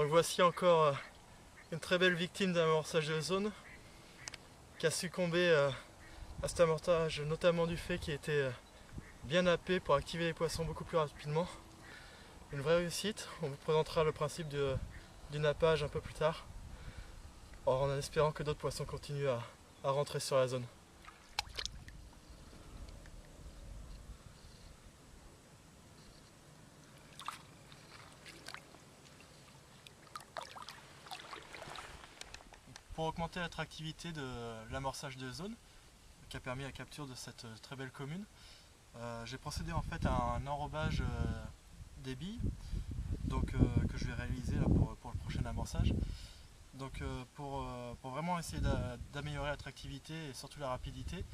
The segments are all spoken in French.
Donc voici encore une très belle victime d'un amorçage de zone qui a succombé à cet amorçage, notamment du fait qu'il était bien happé pour activer les poissons beaucoup plus rapidement. Une vraie réussite. On vous présentera le principe du nappage un peu plus tard, en espérant que d'autres poissons continuent à rentrer sur la zone. Pour augmenter l'attractivité de l'amorçage de zone, qui a permis la capture de cette très belle commune, j'ai procédé en fait à un enrobage des billes que je vais réaliser là, pour le prochain amorçage. Donc pour vraiment essayer d'améliorer l'attractivité et surtout la rapidité,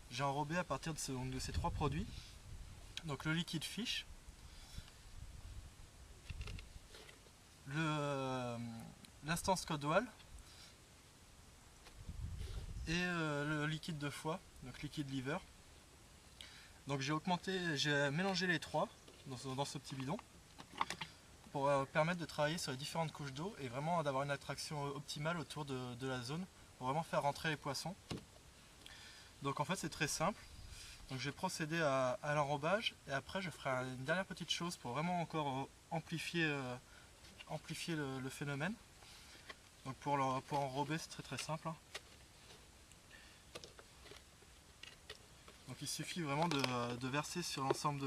j'ai enrobé à partir de ces trois produits. Donc le liquide fish, l'instance Codewall et le liquide de foie, donc liquide liver. Donc j'ai mélangé les trois dans ce petit bidon pour permettre de travailler sur les différentes couches d'eau et vraiment d'avoir une attraction optimale autour de la zone pour vraiment faire rentrer les poissons. Donc en fait c'est très simple. Donc je vais procéder à l'enrobage et après je ferai une dernière petite chose pour vraiment encore amplifier le phénomène. Donc pour enrober c'est très simple. Donc il suffit vraiment de verser sur l'ensemble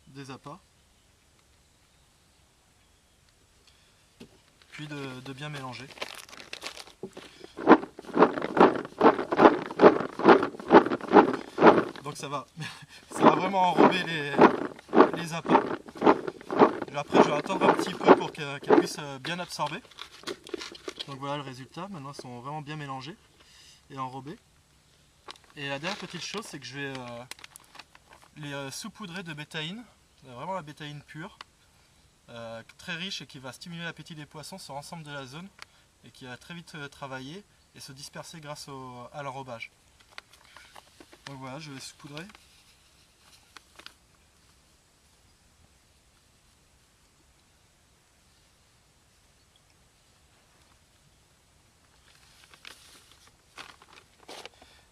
des appâts, puis de bien mélanger. Donc ça va vraiment enrober les appâts. Après je vais attendre un petit peu pour qu'elles puissent bien absorber. Donc voilà le résultat, maintenant elles sont vraiment bien mélangées et enrobées. Et la dernière petite chose, c'est que je vais les saupoudrer de bétaïne, vraiment la bétaïne pure, très riche et qui va stimuler l'appétit des poissons sur l'ensemble de la zone et qui va très vite travailler et se disperser grâce à l'enrobage. Donc voilà, je vais saupoudrer.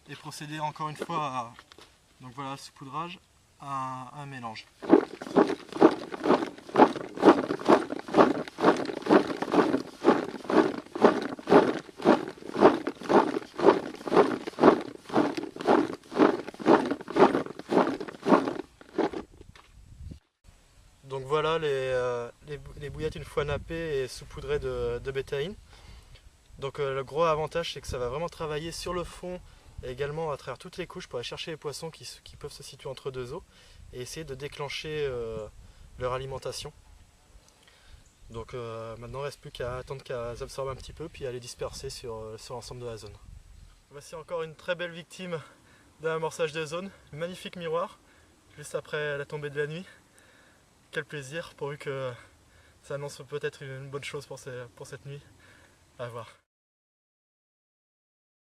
Et procéder encore une fois donc voilà, saupoudrage à un mélange. Donc voilà les bouillettes une fois nappées et saupoudrées de bétaïne. Donc le gros avantage c'est que ça va vraiment travailler sur le fond et également à travers toutes les couches pour aller chercher les poissons qui peuvent se situer entre deux eaux et essayer de déclencher leur alimentation. Donc maintenant il ne reste plus qu'à attendre qu'elles absorbent un petit peu puis à les disperser sur l'ensemble de la zone. Voici encore une très belle victime d'un amorçage de zone, un magnifique miroir juste après la tombée de la nuit. Quel plaisir, pourvu que ça annonce peut-être une bonne chose pour cette nuit. À voir.